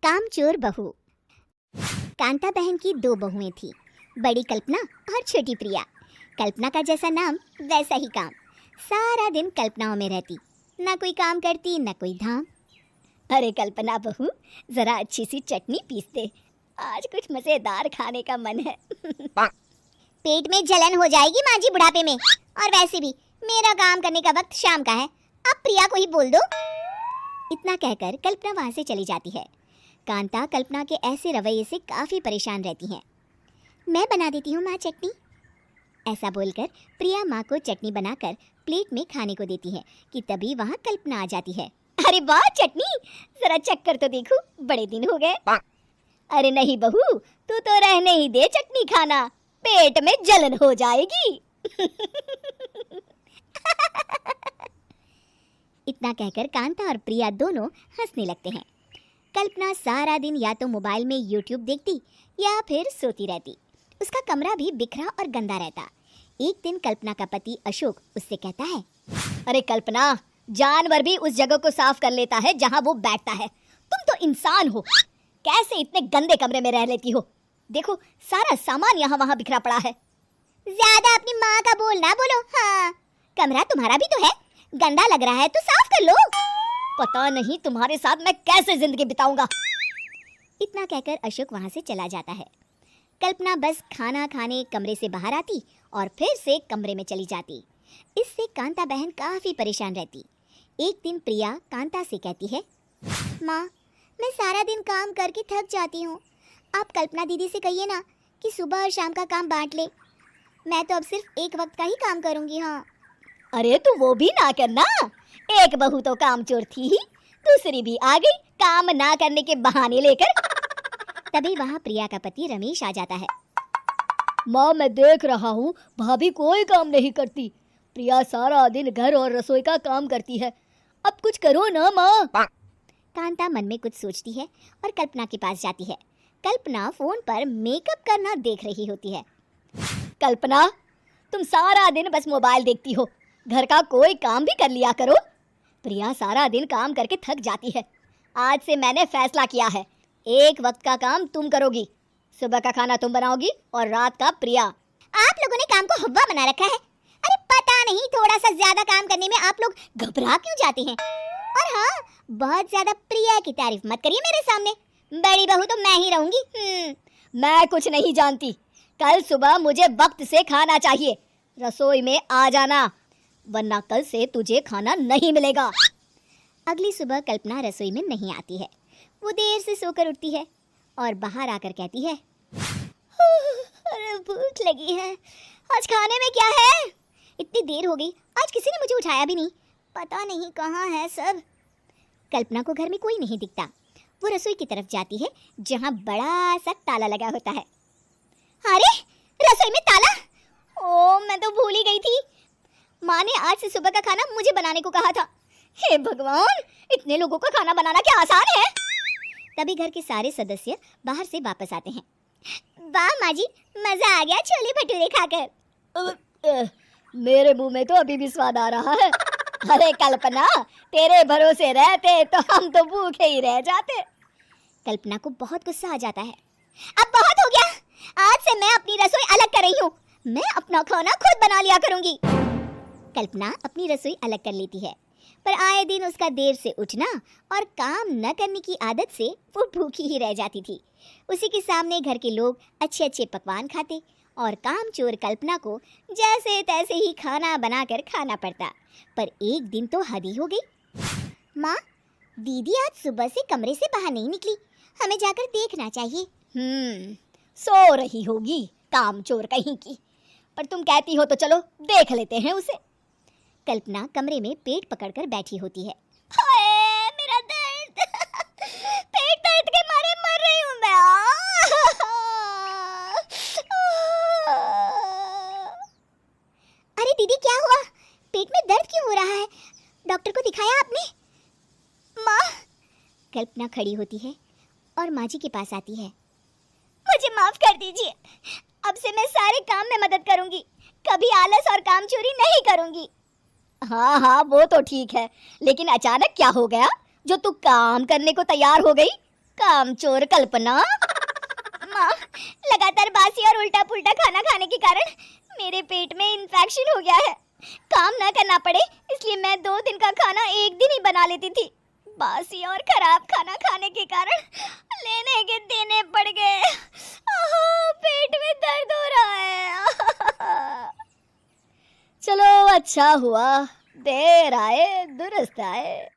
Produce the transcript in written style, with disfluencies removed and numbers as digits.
कामचोर बहू। कांता बहन की दो बहुएं थी, बड़ी कल्पना और छोटी प्रिया। कल्पना का जैसा नाम वैसा ही काम। सारा दिन कल्पनाओं में रहती, ना कोई काम करती ना कोई धाम। अरे कल्पना बहू, जरा अच्छी सी चटनी पीस दे, आज कुछ मजेदार खाने का मन है। पेट में जलन हो जाएगी माँ जी बुढ़ापे में, और वैसे भी मेरा काम करने का वक्त शाम का है, अब प्रिया को ही बोल दो। इतना कहकर कल्पना वहां से चली जाती है। कांता कल्पना के ऐसे रवैये से काफी परेशान रहती हैं। मैं बना देती हूँ माँ चटनी, ऐसा बोलकर प्रिया माँ को चटनी बनाकर प्लेट में खाने को देती है कि तभी वहाँ कल्पना आ जाती है। अरे वाह चटनी, जरा चख कर तो देखो, बड़े दिन हो गए। अरे नहीं बहू, तू तो रहने ही दे चटनी खाना, पेट में जलन हो जाएगी। इतना कहकर कांता और प्रिया दोनों हंसने लगते हैं। कल्पना सारा दिन या तो मोबाइल में यूट्यूब देखती या फिर सोती रहती। उसका कमरा भी बिखरा और गंदा रहता। एक दिन कल्पना का पति अशोक उससे कहता है, अरे कल्पना, जानवर भी उस जगह को साफ कर लेता है जहाँ वो बैठता है, तुम तो इंसान हो, कैसे इतने गंदे कमरे में रह लेती हो? देखो सारा सामान यहाँ वहाँ बिखरा पड़ा है। ज्यादा अपनी माँ का बोल ना बोलो। हाँ, कमरा तुम्हारा भी तो है, गंदा लग रहा है तो साफ कर लो। पता नहीं तुम्हारे साथ मैं कैसे जिंदगी बिताऊंगा। इतना कहकर अशोक वहां से चला जाता है। कल्पना बस खाना खाने कमरे से बाहर आती और फिर से कमरे में चली जाती। इससे कांता बहन काफी परेशान रहती। एक दिन प्रिया कांता से कहती है, माँ, मैं सारा दिन काम करके थक जाती हूँ, आप कल्पना दीदी से कहिए ना कि सुबह और शाम का काम बांट ले, मैं तो अब सिर्फ एक वक्त का ही काम करूँगी। हाँ। अरे तू वो भी ना करना, एक बहू तो कामचोर थी ही, दूसरी भी आ गई काम ना करने के बहाने लेकर। तभी वहाँ प्रिया का पति रमेश आ जाता है। माँ, मैं देख रहा हूँ भाभी कोई काम नहीं करती, प्रिया सारा दिन घर और रसोई का काम करती है, अब कुछ करो ना माँ। कांता मन में कुछ सोचती है और कल्पना के पास जाती है। कल्पना फोन पर मेकअप करना देख रही होती है। कल्पना, तुम सारा दिन बस मोबाइल देखती हो, घर का कोई काम भी कर लिया करो। प्रिया सारा दिन काम करके थक जाती है, आज से मैंने फैसला किया है, एक वक्त का काम तुम करोगी, सुबह का खाना तुम बनाओगी और रात का प्रिया। आप लोगों ने काम को हव्वा बना रखा है। अरे पता नहीं थोड़ा सा ज्यादा काम करने में आप लोग घबरा क्यों जाते हैं। और हाँ, बहुत ज्यादा प्रिया की तारीफ मत करिए मेरे सामने, बड़ी बहू तो मैं ही रहूंगी। मैं कुछ नहीं जानती, कल सुबह मुझे वक्त से खाना चाहिए, रसोई में आ जाना, वरना कल से तुझे खाना नहीं मिलेगा। अगली सुबह कल्पना रसोई में नहीं आती है। वो देर से सोकर उठती है और बाहर आकर कहती है, अरे भूख लगी है, आज खाने में क्या है? इतनी देर हो गई, आज किसी ने मुझे उठाया भी नहीं, पता नहीं कहाँ है सब। कल्पना को घर में कोई नहीं दिखता। वो रसोई की तरफ जाती है जहाँ बड़ा सा ताला लगा होता है। अरे रसोई में ताला! ओ, मैं तो भूल ही गई थी। माँ ने आज से सुबह का खाना मुझे बनाने को कहा था। हे भगवान, इतने लोगों का खाना बनाना क्या आसान है? तभी घर के सारे सदस्य बाहर से वापस आते हैं। वाह माँ जी, मजा आ गया छोले भटूरे खाकर। मेरे मुंह में तो अभी भी स्वाद आ रहा है। अरे कल्पना, तेरे भरोसे रहते तो हम तो भूखे ही रह जाते। कल्पना को बहुत गुस्सा आ जाता है। अब बहुत हो गया, आज से मैं अपनी रसोई अलग कर रही हूँ, मैं अपना खाना खुद बना लिया करूंगी। कल्पना अपनी रसोई अलग कर लेती है, पर आए दिन उसका देर से उठना और काम न करने की आदत से वो भूखी ही रह जाती थी। उसी के सामने घर के लोग अच्छे अच्छे पकवान खाते और कामचोर कल्पना को जैसे तैसे ही खाना बनाकर खाना पड़ता। पर एक दिन तो हद ही हो गई। माँ, दीदी आज सुबह से कमरे से बाहर नहीं निकली, हमें जाकर देखना चाहिए। सो रही होगी कामचोर कहीं की, पर तुम कहती हो तो चलो देख लेते हैं उसे। कल्पना कमरे में पेट पकड़कर बैठी होती है। हाय मेरा दर्द, पेट दर्द के मारे मर रही हूँ मैं। अरे दीदी क्या हुआ, पेट में दर्द क्यों हो रहा है? डॉक्टर को दिखाया आपने? माँ। कल्पना खड़ी होती है और माँ जी के पास आती है। मुझे माफ कर दीजिए, अब से मैं सारे काम में मदद करूंगी, कभी आलस और काम चोरी नहीं करूंगी। हाँ हाँ, वो तो ठीक है, लेकिन अचानक क्या हो गया जो तू काम करने को तैयार हो गई? कामचोर कल्पना। माँ, लगातार बासी और उल्टा पुल्टा खाना खाने के कारण मेरे पेट में इन्फेक्शन हो गया है। काम ना करना पड़े इसलिए मैं 2 दिन का खाना एक दिन ही बना लेती थी। बासी और खराब खाना खाने के कारण लेने के देने पड़ गए। पेट में दर्द हो रहा है। चलो अच्छा हुआ, देर आए दुरुस्त आए।